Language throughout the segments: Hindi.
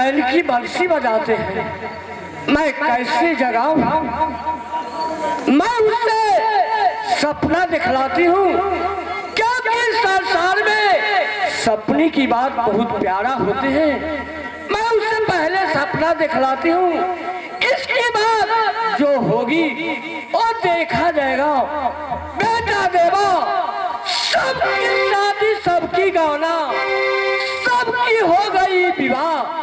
चैन की बंसी बजाते हैं, मैं कैसे जगाऊं? मैं उससे सपना दिखलाती हूँ, क्योंकि संसार में सपने की बात बहुत प्यारा होती है। मैं उससे पहले सपना दिखलाती हूँ, इसके बाद जो होगी वो देखा जाएगा। बेटा देवा, सबकी शादी, सबकी गाना, सबकी हो गई विवाह,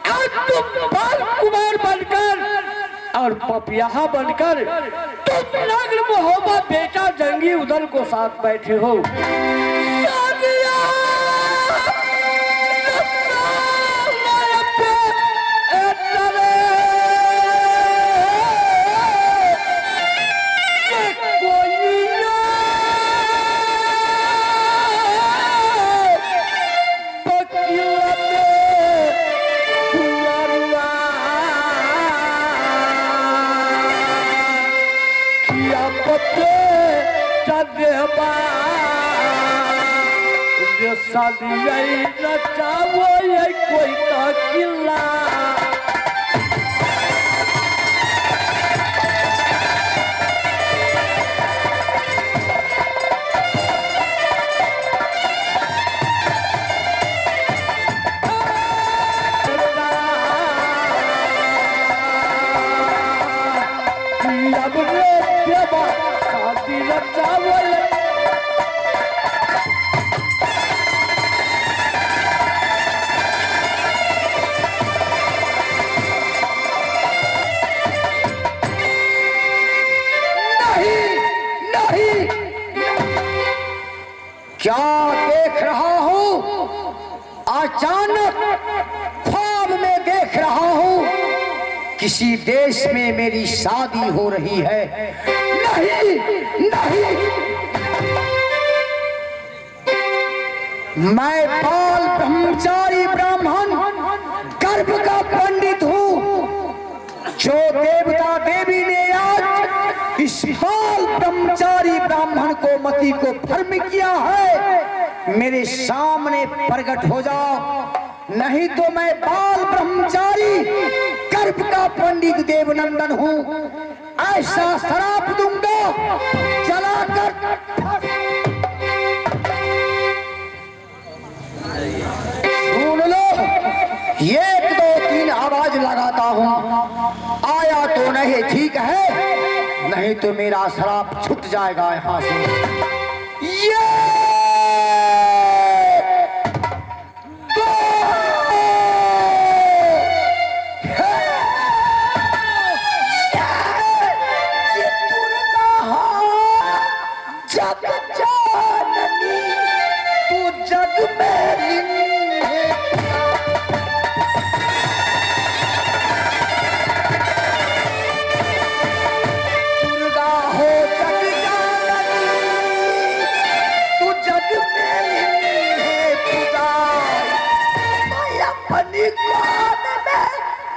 और तुम बाल कुमार बनकर और पपियाहा बनकर तुम नग्न मोहब्बत बेटा जंगी उदल को साथ बैठे हो। शादी नचावो कोई का किला, शादी नचावो क्या देख रहा हूँ? अचानक ख्वाब में देख रहा हूँ किसी देश में मेरी शादी हो रही है। नहीं नहीं, मैं बाल ब्रह्मचारी ब्राह्मण गर्भ का पंडित हूँ। जो देवता देवी ने आज इस बाल ब्रह्मचारी ब्राह्मण को मति को भ्रम किया है, मेरे सामने प्रकट हो जाओ, नहीं तो मैं बाल ब्रह्मचारी गर्भ का पंडित देवनंदन हूँ। ऐसा श्राप दूंगा जलाकर। सुन लो, 1 2 3 आवाज लगाता हूँ, आया तो नहीं ठीक है, नहीं तो मेरा श्राप छूट जाएगा यहाँ से।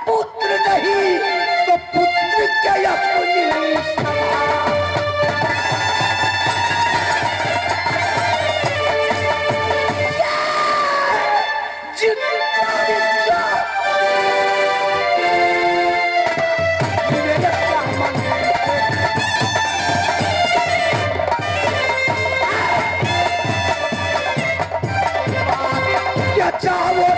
पुत्र नहीं तो पुत्र क्या अपनी क्या चाहो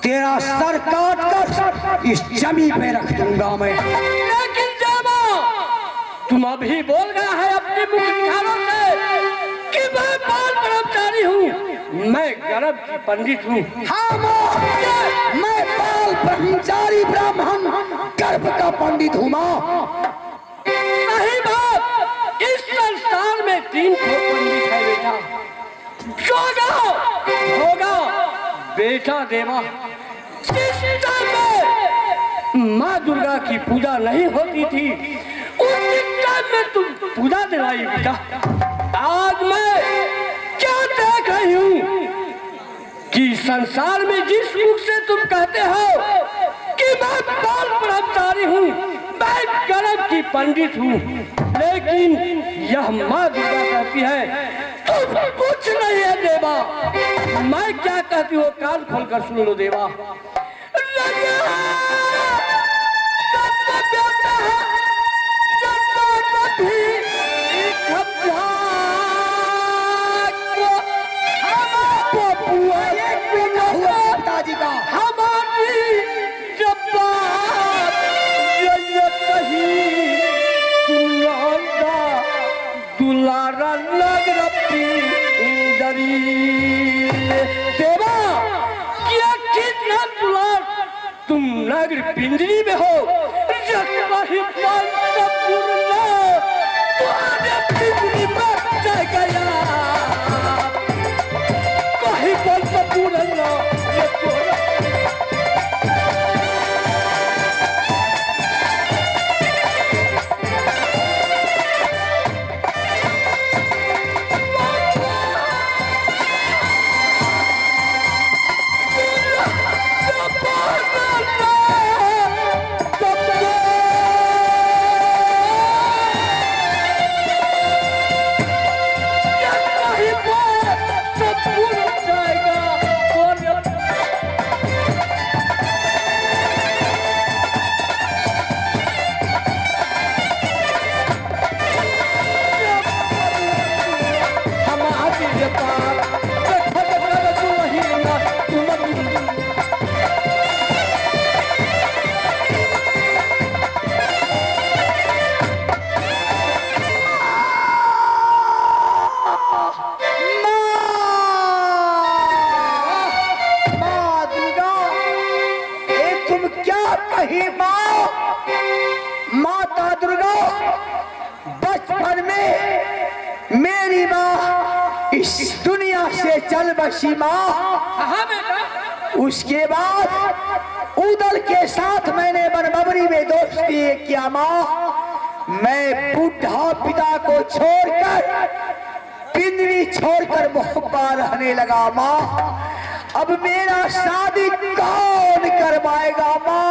तेरा सर काट कर इस जमीन पे रख दूंगा मैं। लेकिन जामा, तुम अभी बोल गया है अपने मुख से कि मैं बाल ब्रह्मचारी हूँ, मैं गर्भ की पंडित हूँ। हाँ, मैं बाल ब्रह्मचारी ब्राह्मण गर्भ का पंडित हूँ। नहीं बाप, इस संसार में 3 पंडित है बेटा। जोगा होगा बेटा देवा। माँ दुर्गा की पूजा नहीं होती थी, उस टाइम में तुम पूजा दिलाई बेटा। आज मैं क्या देख रही हूँ कि संसार में जिस मुख से तुम कहते हो कि मैं बाल ब्रह्मचारी हूँ, मैं गर्भ की पंडित हूँ, लेकिन यह माँ दुर्गा कहती है तुम कुछ नहीं है देवा। मैं क्या कहती हूँ कान खोलकर सुन लो देवा। पिताजी का हमारी जब बात ये कही दुलारा नगर पिंजरी देवा, क्या कितना दुलार तुम नगर पिंजरी में हो। जब कहीं पंचपूर्ण तुम्हारे पिंजरी में जा गया, कहीं पंचपूर्ण माता दुर्गा बचपन में मेरी माँ इस दुनिया से चल बसी माँ। उसके बाद उदल के साथ मैंने बनबबरी में दोस्ती किया माँ। मैं बूढ़ा पिता को छोड़कर पिंजरी छोड़कर मोहब्बा रहने लगा माँ। अब मेरा शादी कौन करवाएगा माँ?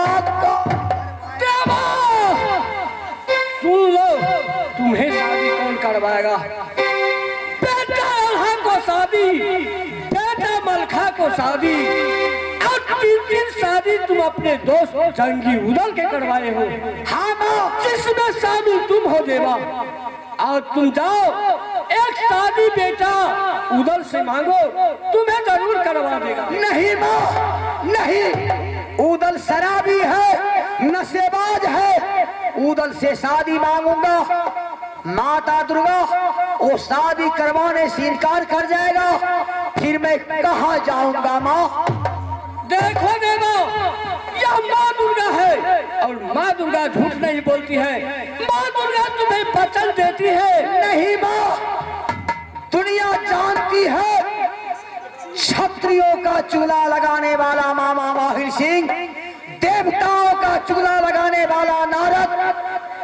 सुन लो, तुम्हें शादी कौन करवाएगा? बेटा अल्हा को शादी, बेटा मलखा को शादी, और 3 शादी तुम अपने दोस्त जंगी उदल के करवाए हो। हाँ माँ, जिसमें शामिल तुम हो देवा। और तुम जाओ एक शादी बेटा उदल से मांगो, तुम्हें जरूर करवा देगा। नहीं माँ, नहीं, उदल शराबी है, नशेबाज है। उदल से शादी मांगूंगा, माता दुर्गा वो शादी करवाने से इनकार कर जाएगा, फिर मैं कहाँ जाऊंगा माँ? देखो देवा, यह माँ दुर्गा है और माँ दुर्गा झूठ नहीं बोलती है। माँ दुर्गा तुम्हें वचन देती है। नहीं माँ, दुनिया जानती है क्षत्रियों का चूल्हा लगाने वाला मामा माहिर सिंह, देवताओं का चूल्हा लगाने वाला नारद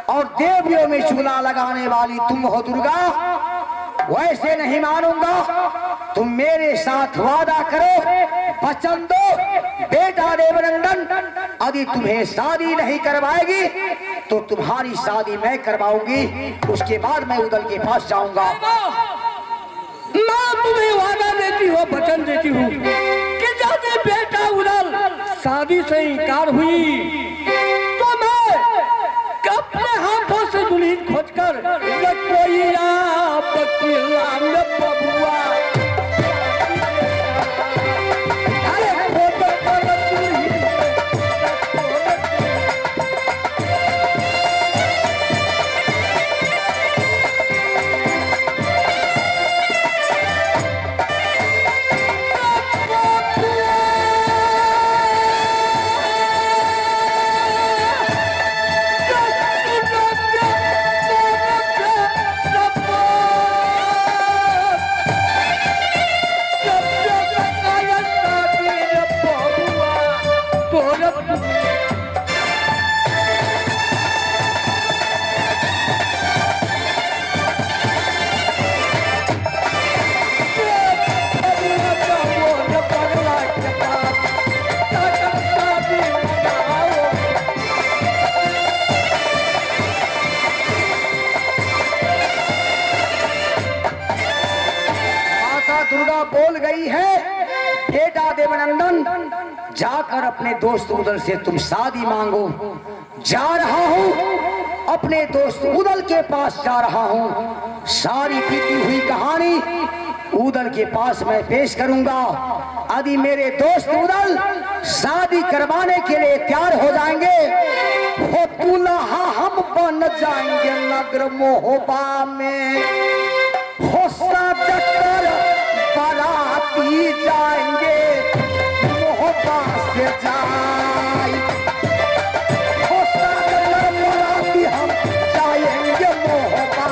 और देवियों में चूल्हा लगाने वाली तुम हो दुर्गा। वैसे नहीं मानूंगा। तुम मेरे साथ वादा करो, वचन दो बेटा देवनंदन, यदि तुम्हें शादी नहीं करवाएगी तो तुम्हारी शादी मैं करवाऊंगी। उसके बाद मैं उदल के पास जाऊंगा। मैं तुम्हें वादा देती हूँ, वचन देती हूँ कि यदि बेटा उदल शादी से इनकार हुई तो मैं अपने हाथों से दुल्हन खोजकर कोई बबुआ बोल गई है बेटा देवनंदन जाकर अपने दोस्त उदल से तुम शादी मांगो। जा रहा हूँ अपने दोस्त उदल के पास जा रहा हूँ। सारी बीती हुई कहानी उदल के पास मैं पेश करूंगा। यदि मेरे दोस्त उदल शादी करवाने के लिए तैयार हो जाएंगे हो दुल्हा हम बन जाएंगे नगर मोहबा में। हो सजकर बाराती जाएंगे मोहबा से जाए। हो सजकर बाराती हम जाएंगे मोहबा।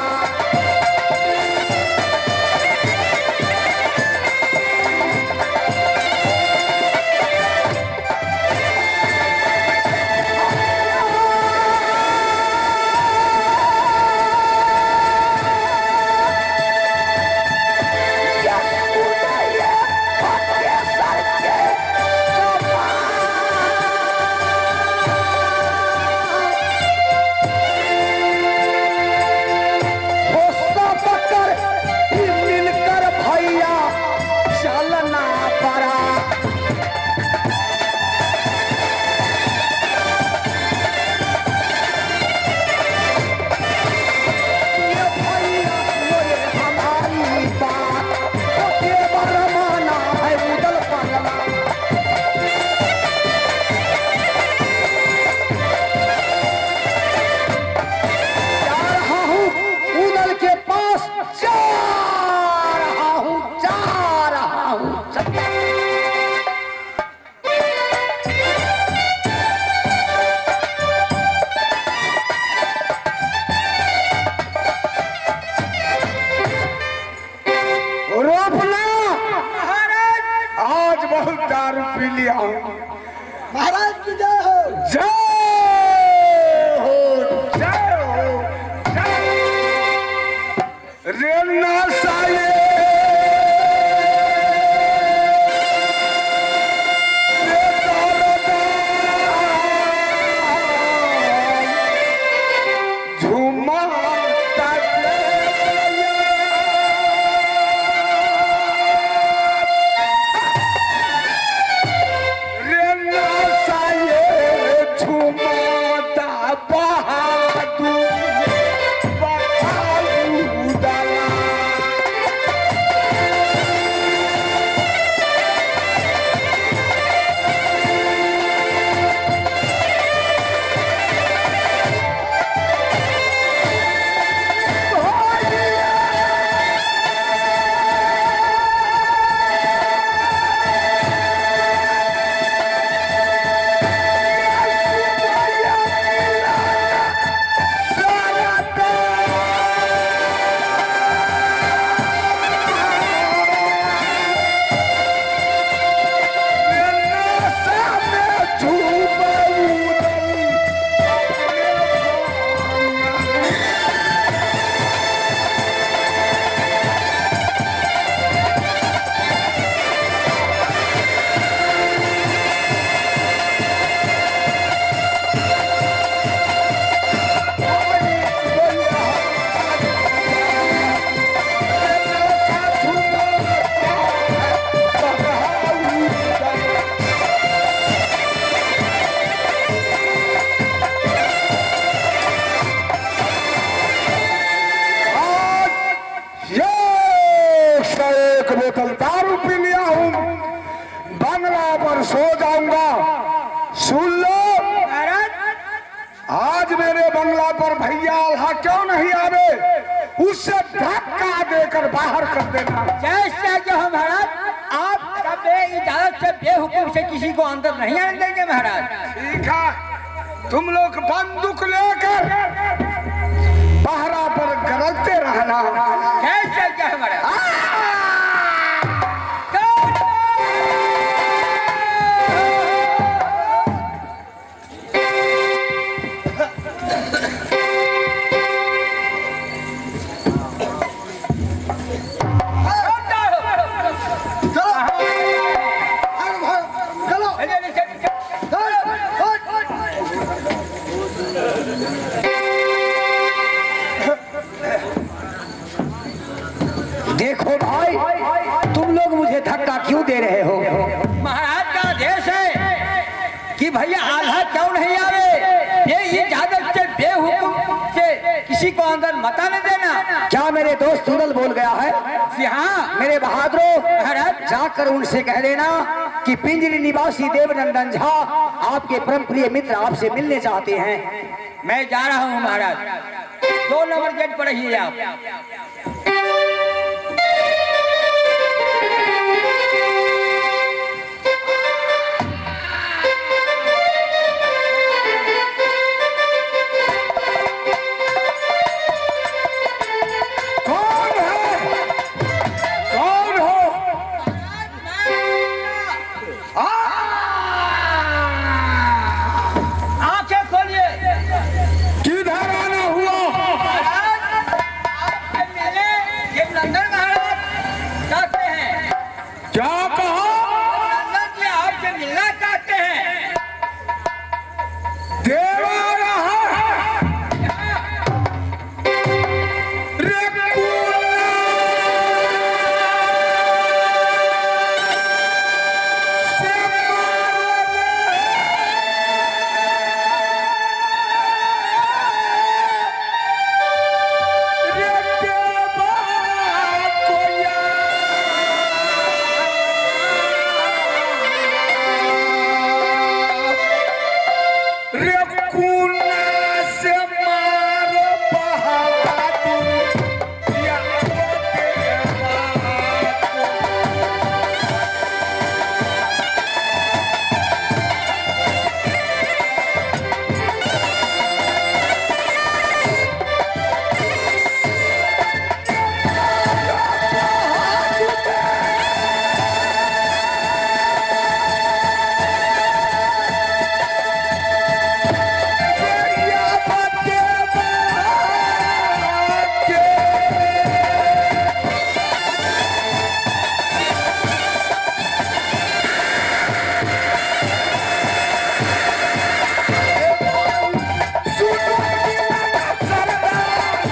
महाराज की जय हो। जय हो जय हो जय। रेना साये बोतल दारू पी लिया हूँ, बंगला पर सो जाऊंगा। सुन लो आज मेरे बंगला पर भैया आल्हा क्यों नहीं आवे, उससे धक्का देकर बाहर कर देना। जैसे जो महाराज आप कभी इजाजत से बेहुकुम से किसी को अंदर नहीं आने देंगे महाराज। ठीक है, तुम लोग बंदूक लेकर पहरा पर गरजते रहना। जैसे क्या महाराज। आल्हा क्यों नहीं आवे? ये इजाजत से बेहुकुम से किसी को अंदर मत आने देना। क्या मेरे दोस्त सुनल बोल गया है? जी हाँ मेरे बहादुरों, महाराज। जाकर उनसे कह देना कि पिंजरी निवासी देवनंदन झा आपके परम प्रिय मित्र आपसे मिलने चाहते हैं। मैं जा रहा हूँ महाराज, 2 नंबर गेट पर रहिए आप। कौन है? कौन हो? आंखें खोलिए। किधर आना हुआ? आपसे मिले ये नंदन महाराज चाहते हैं। क्या कहा? नंदन जी आपसे मिलना चाहते हैं। देवा रहा रे पूना। से रे देवा कोया। रे कुना से मार बहादुर या देवा को। या देवा के। सुनो दिला सरदार,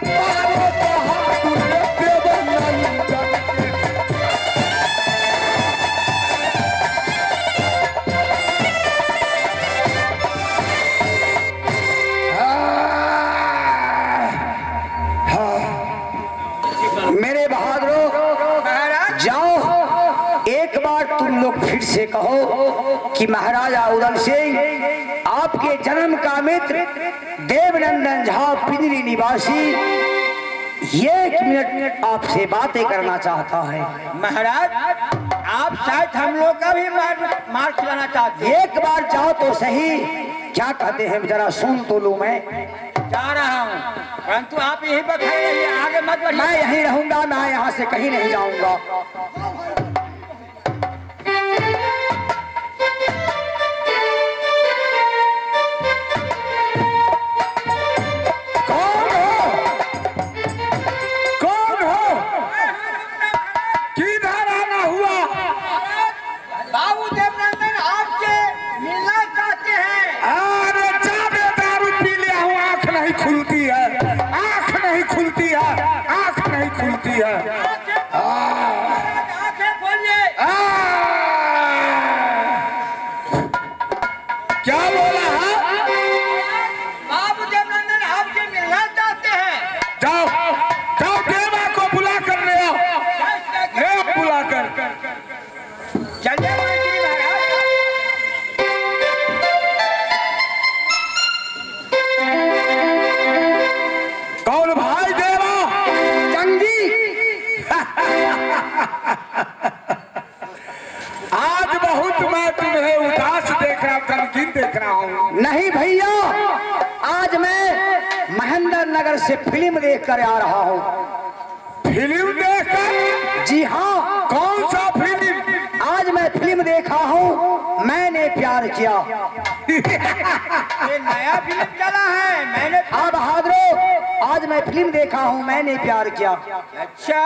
मारो बहादुर देवनंदन के। मेरे बहादुरों, महाराज जाओ एक बार तुम लोग फिर से कहो कि महाराजा उदय सिंह आपके जन्म का मित्र देवनंदन झा पिंजरी निवासी 1 मिनट आपसे बातें करना चाहता है। महाराज आप शायद हम लोग का भी मार खिलाना चाहते हैं। एक बार जाओ तो सही, क्या कहते हैं जरा सुन तो लूं। मैं जा रहा हूँ, परंतु आप यहीं पर खड़े रहिए, आगे मत बढ़िए। मैं यहीं रहूंगा, मैं यहाँ से कहीं नहीं जाऊंगा। कौन हो? कौन हो? किधर आना हुआ? बाबू देवनंदन आपसे मिलना चाहते हैं। अरे जाने दारू पी लिया हूँ, आंख नहीं खुलती है, आंख नहीं खुलती है, आंख नहीं खुलती है। आंखें खोलिए। क्या बोला है? बाबू देवनंदन आपसे मिलना चाहते हैं। जाओ जाओ, देवा को बुला कर ले आओ, ले आओ बुला कर। चलिए मंत्री महाराज। कौन भाई देवा? जंगी आज बहुत मैं तुम्हें उदास देख रहा, गमगीन देख रहा हूँ। नहीं भैया, आज मैं महेंद्र नगर से फिल्म देख कर आ रहा हूँ। फिल्म देखकर? जी हाँ, कौन सा फिल्म? आज मैं फिल्म देखा हूँ, मैंने प्यार किया। ये नया फिल्म चला है, मैंने। हाँ बहादुर, आज मैं फिल्म देखा हूँ, मैंने प्यार किया। अच्छा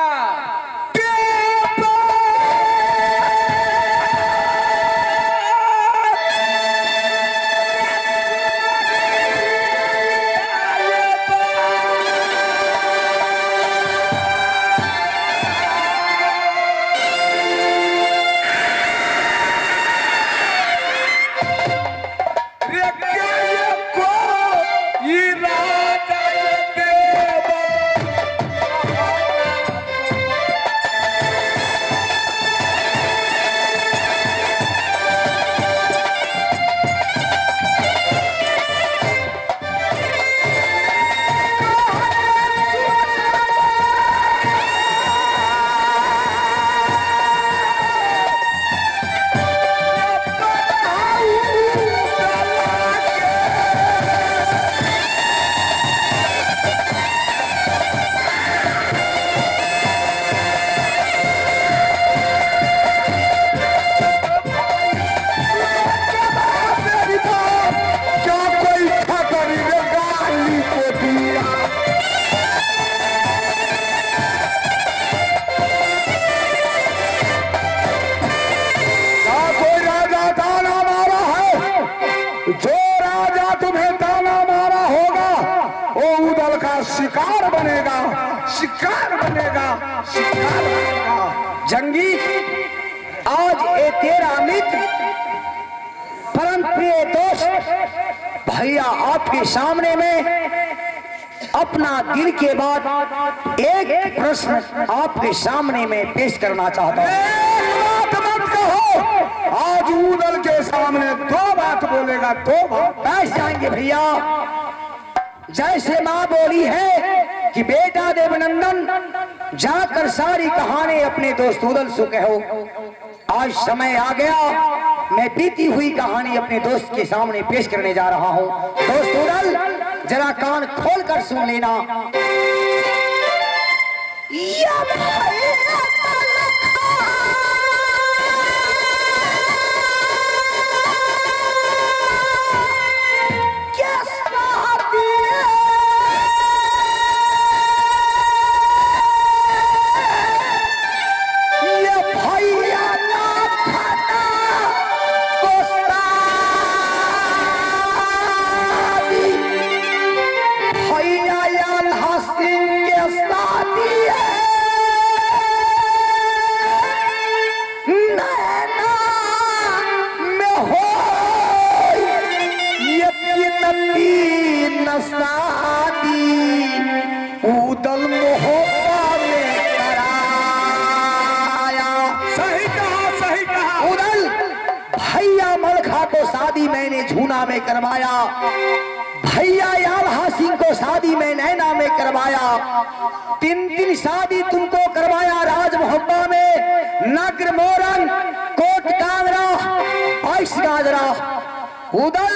शिकार बनेगा, शिकार बनेगा, शिकार बनेगा। जंगी, आज ये तेरा मित्र परम प्रिय दोस्त भैया आपके सामने में अपना दिल के बाद एक प्रश्न आपके सामने में पेश करना चाहता हूँ। एक बात मत कहो, आज उदल के सामने दो बात बोलेगा, दो बात। बैठ जाएंगे भैया। जैसे माँ बोली है कि बेटा देवनंदन जाकर सारी कहानी अपने दोस्त उदल से कहो। आज समय आ गया, मैं बीती हुई कहानी अपने दोस्त के सामने पेश करने जा रहा हूँ। दोस्त उदल, जरा कान खोल कर सुन लेना। शादी मैंने झूना में करवाया, भैया याल्हा सिंह को शादी में नैना में करवाया, 3 शादी तुमको करवाया राज मोहब्बा में, नगर मोरन, कोट कांगरा, आइस गाजरा। उदल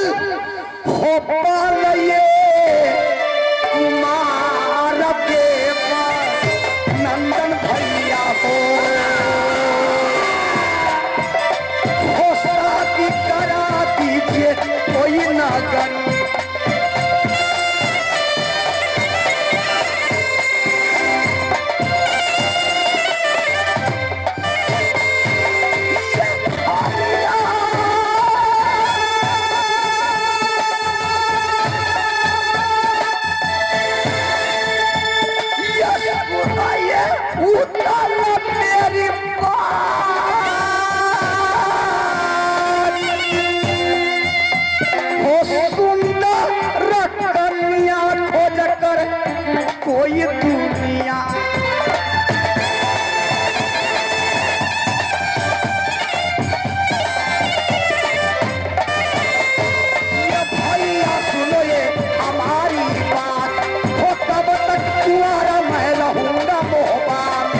हो पालिए कुमार देवा नंदन भैया को कोई ना कर। कोई दुनिया ये भैया सुनो ये हमारी बात, हो तब तक तुम्हारा मैं रहूंगा मोहबान।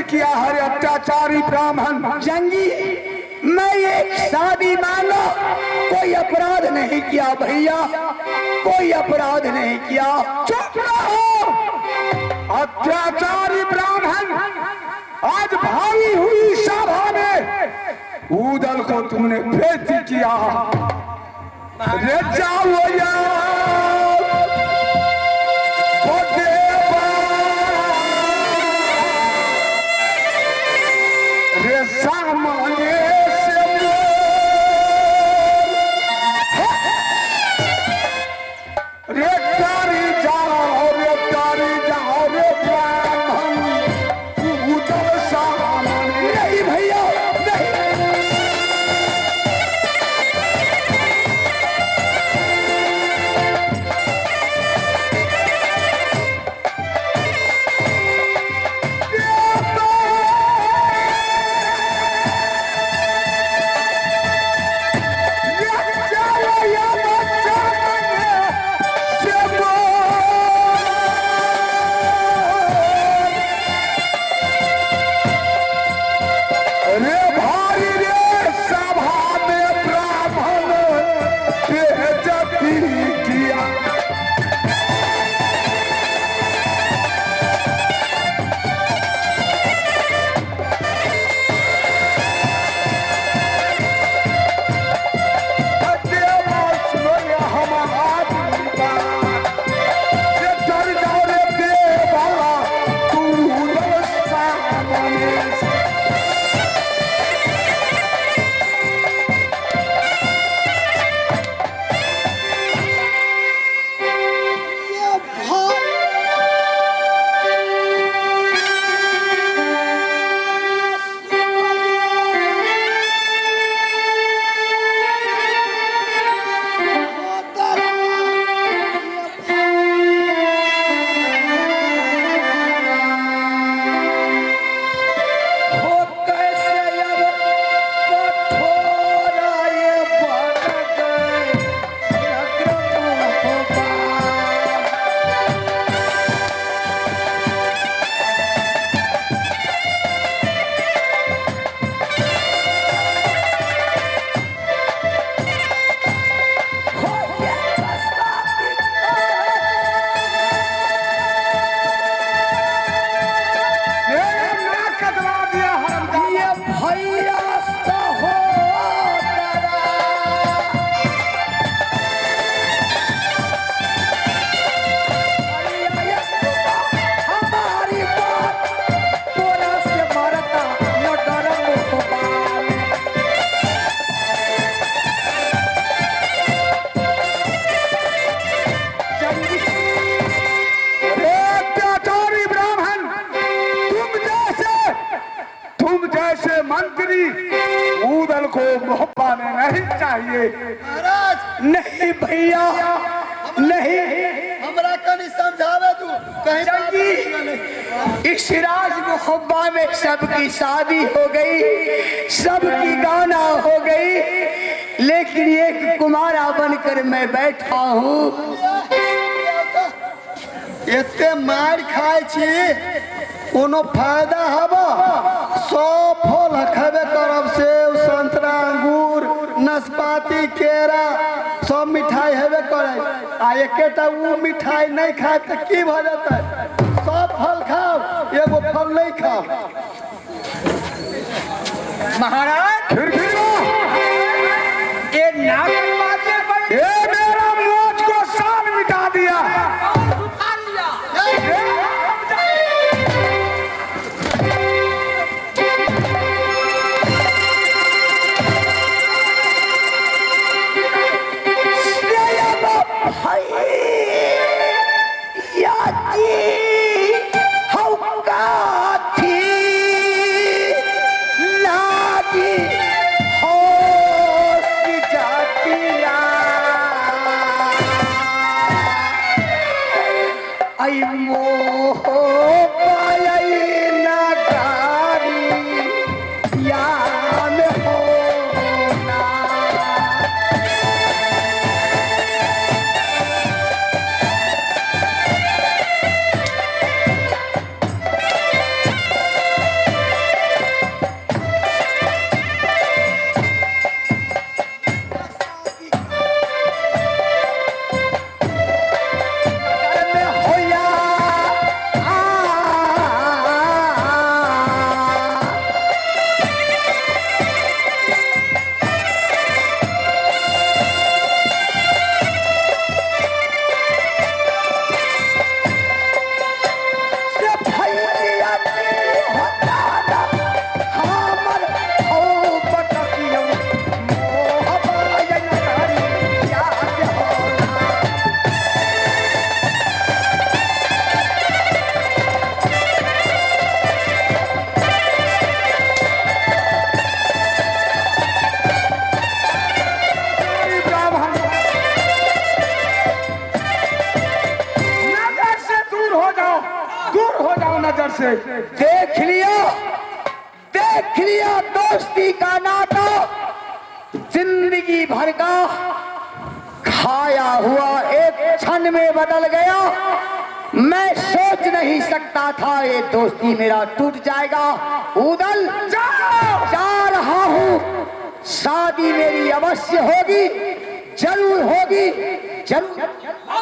किया हर अत्याचारी ब्राह्मण। जंगी, मैं एक शादी मानो, कोई अपराध नहीं किया भैया, कोई अपराध नहीं किया। चुप रहो अत्याचारी ब्राह्मण, आज भाई हुई सभा में ऊदल को तुमने बेइज्जती किया। रे जाओ यार ओ देवा, रे सामने से रे तारी जाओ रे ब्राह्मण ऊदल सामने। नहीं भैया नहीं। रे भाई रे सभा में ब्राह्मण बेइज्जती किया। देवा सुनो ये हमारी बात, ये डर जाओ रे देवा तू ऊदल सामने से। मंत्री ऊदल को मोहब्बा में नहीं चाहिए। महाराज नहीं भैया नहीं, हमरा कनी समझावे तू कहीं जंगी इस राज मोहब्बा में सबकी शादी हो गई, सबकी गाना हो गई, लेकिन एक कुमारा बनकर मैं बैठा हूँ। एते मार खाए छी कोनो फायदा हबा? 100 फल खेबे करब, सेब संतरा अंगूर नाशपाती केरा सब मिठाई हेबे करे, आ एकेटा वो मिठाई नहीं खाए तो की भ जेतै? सब फल खाओ, एगो फल नहीं खाओ। महाराज ये नाक ये मेरा मोच को शान मिटा दिया। दूर हो जाओ नजर से। देख लिया दोस्ती का नाता जिंदगी भर का खाया हुआ एक क्षण में बदल गया। मैं सोच नहीं सकता था ये दोस्ती मेरा टूट जाएगा। उदल जा रहा हूँ, शादी मेरी अवश्य होगी, जरूर होगी, जरूर।